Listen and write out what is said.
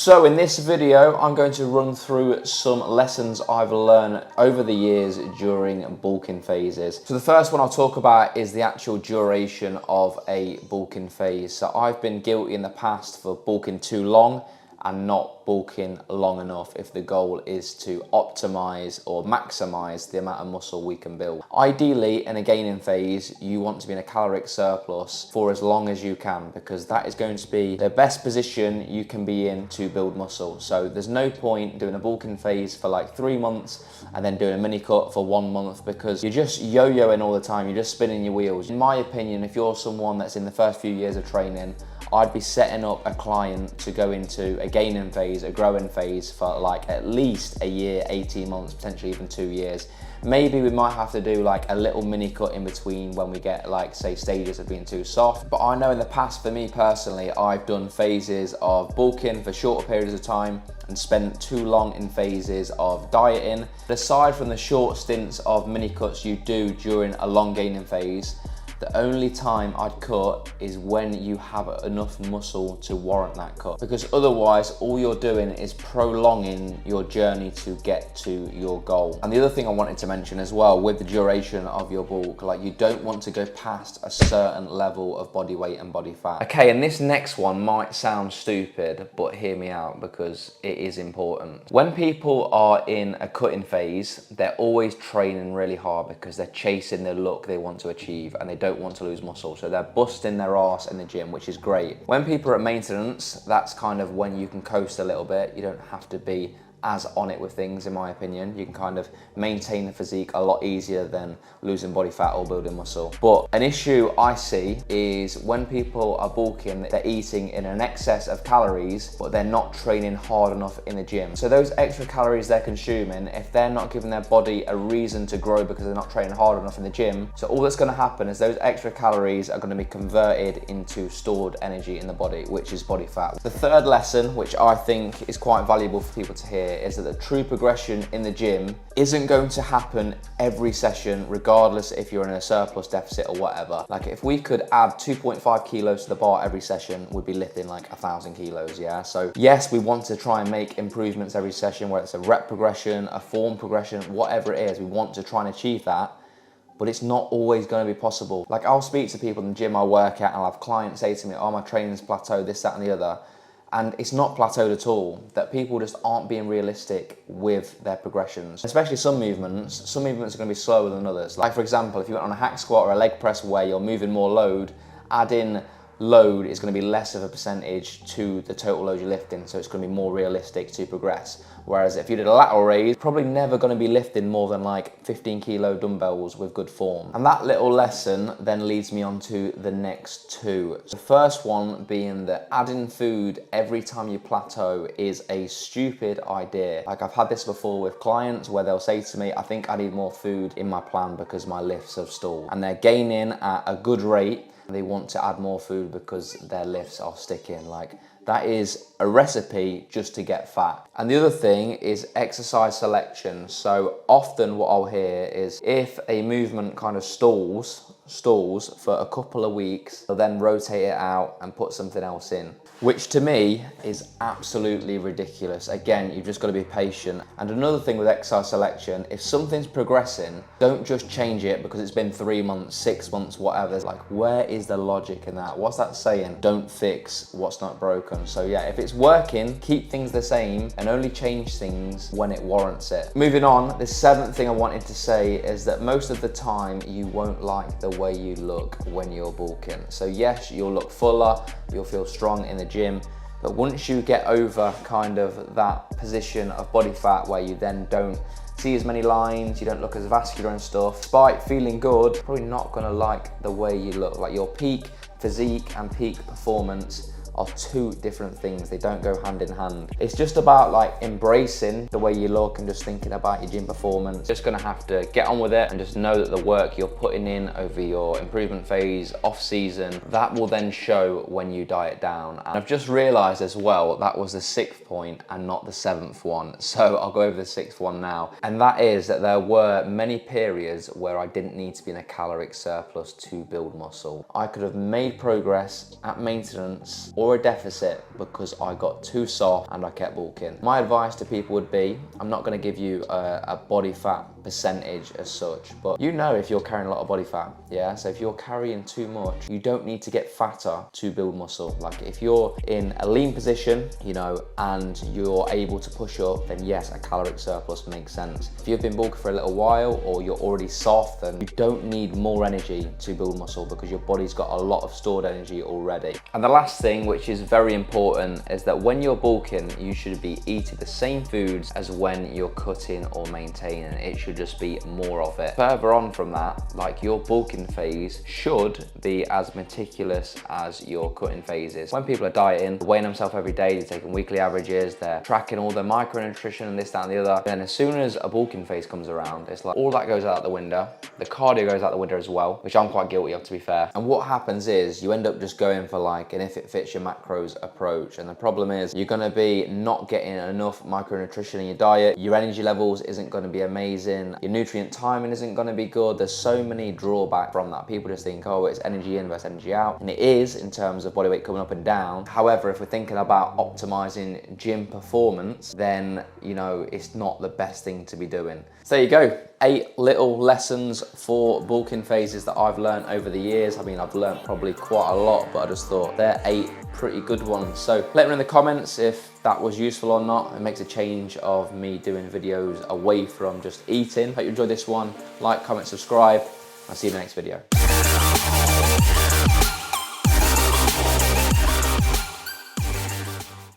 So in this video, I'm going to run through some lessons I've learned over the years during bulking phases. So the first one I'll talk about is the actual duration of a bulking phase. So I've been guilty in the past for bulking too long and not bulking long enough if the goal is to optimize or maximize the amount of muscle we can build. Ideally, in a gaining phase, you want to be in a caloric surplus for as long as you can, because that is going to be the best position you can be in to build muscle. So there's no point doing a bulking phase for like 3 months and then doing a mini cut for 1 month, because you're just yo-yoing all the time, you're just spinning your wheels. In my opinion, if you're someone that's in the first few years of training, I'd be setting up a client to go into a gaining phase, a growing phase for like at least a year, 18 months, potentially even 2 years. Maybe we might have to do like a little mini cut in between when we get like, say, stages of being too soft. But I know in the past, for me personally, I've done phases of bulking for shorter periods of time and spent too long in phases of dieting. Aside from the short stints of mini cuts you do during a long gaining phase, the only time I'd cut is when you have enough muscle to warrant that cut, because otherwise all you're doing is prolonging your journey to get to your goal. And the other thing I wanted to mention as well with the duration of your bulk, like you don't want to go past a certain level of body weight and body fat. Okay, and this next one might sound stupid, but hear me out because it is important. When people are in a cutting phase, they're always training really hard because they're chasing the look they want to achieve and they don't want to lose muscle, so they're busting their ass in the gym, which is great. When people are at maintenance, that's kind of when you can coast a little bit. You don't have to be as on it with things, in my opinion. You can kind of maintain the physique a lot easier than losing body fat or building muscle. But an issue I see is when people are bulking, they're eating in an excess of calories, but they're not training hard enough in the gym. So those extra calories they're consuming, if they're not giving their body a reason to grow because they're not training hard enough in the gym, so all that's gonna happen is those extra calories are gonna be converted into stored energy in the body, which is body fat. The third lesson, which I think is quite valuable for people to hear, is that the true progression in the gym isn't going to happen every session, regardless if you're in a surplus, deficit or whatever. Like if we could add 2.5 kilos to the bar every session, we'd be lifting like 1,000 kilos, yeah? So yes, we want to try and make improvements every session, whether it's a rep progression, a form progression, whatever it is, we want to try and achieve that. But it's not always going to be possible. Like I'll speak to people in the gym I work at and I'll have clients say to me, oh, my training's plateaued, this, that and the other. And it's not plateaued at all, that people just aren't being realistic with their progressions. Especially some movements are gonna be slower than others. Like for example, if you went on a hack squat or a leg press where you're moving more load, adding load is gonna be less of a percentage to the total load you're lifting, so it's gonna be more realistic to progress. Whereas if you did a lateral raise, probably never gonna be lifting more than like 15 kilo dumbbells with good form. And that little lesson then leads me on to the next two. The first one being that adding food every time you plateau is a stupid idea. Like I've had this before with clients where they'll say to me, I think I need more food in my plan because my lifts have stalled. And they're gaining at a good rate. They want to add more food because their lifts are sticking. Like that is a recipe just to get fat. And the other thing is exercise selection. So often what I'll hear is if a movement kind of stalls for a couple of weeks, they'll then rotate it out and put something else in, which to me is absolutely ridiculous. Again, you've just got to be patient. And another thing with exercise selection, if something's progressing, don't just change it because it's been 3 months, 6 months, whatever. Like, where is the logic in that? What's that saying? Don't fix what's not broken. So yeah, if it's working, keep things the same and only change things when it warrants it. Moving on, the seventh thing I wanted to say is that most of the time you won't like the way you look when you're bulking. So yes, you'll look fuller, you'll feel strong in the gym, but once you get over kind of that position of body fat where you then don't see as many lines, you don't look as vascular and stuff, despite feeling good, you're probably not gonna like the way you look. Like your peak physique and peak performance are two different things. They don't go hand in hand. It's just about like embracing the way you look and just thinking about your gym performance. Just gonna have to get on with it and just know that the work you're putting in over your improvement phase, off season, that will then show when you diet down. And I've just realized as well, that was the 6th point and not the 7th one. So I'll go over the 6th one now. And that is that there were many periods where I didn't need to be in a caloric surplus to build muscle. I could have made progress at maintenance or a deficit because I got too soft and I kept bulking. My advice to people would be, I'm not going to give you a body fat percentage as such, but you know if you're carrying a lot of body fat, yeah? So if you're carrying too much, you don't need to get fatter to build muscle. Like if you're in a lean position, you know, and you're able to push up, then yes, a caloric surplus makes sense. If you've been bulking for a little while or you're already soft, then you don't need more energy to build muscle because your body's got a lot of stored energy already. And the last thing, which is very important, is that when you're bulking, you should be eating the same foods as when you're cutting or maintaining. It should just be more of it. Further on from that, like your bulking phase should be as meticulous as your cutting phases. When people are dieting, weighing themselves every day, they're taking weekly averages, they're tracking all their micronutrition and this, that, and the other. Then as soon as a bulking phase comes around, it's like all that goes out the window. The cardio goes out the window as well, which I'm quite guilty of, to be fair. And what happens is you end up just going for like an if it fits your macros approach. And the problem is you're gonna be not getting enough micronutrition in your diet. Your energy levels isn't gonna be amazing. Your nutrient timing isn't gonna be good. There's so many drawbacks from that. People just think, oh, it's energy in versus energy out. And it is in terms of body weight coming up and down. However, if we're thinking about optimizing gym performance, then, you know, it's not the best thing to be doing. So there you go. 8 little lessons for bulking phases that I've learned over the years. I mean, I've learned probably quite a lot, but I just thought they're 8 pretty good ones. So let me know in the comments if that was useful or not. It makes a change of me doing videos away from just eating. Hope you enjoyed this one. Like, comment, subscribe. I'll see you in the next video.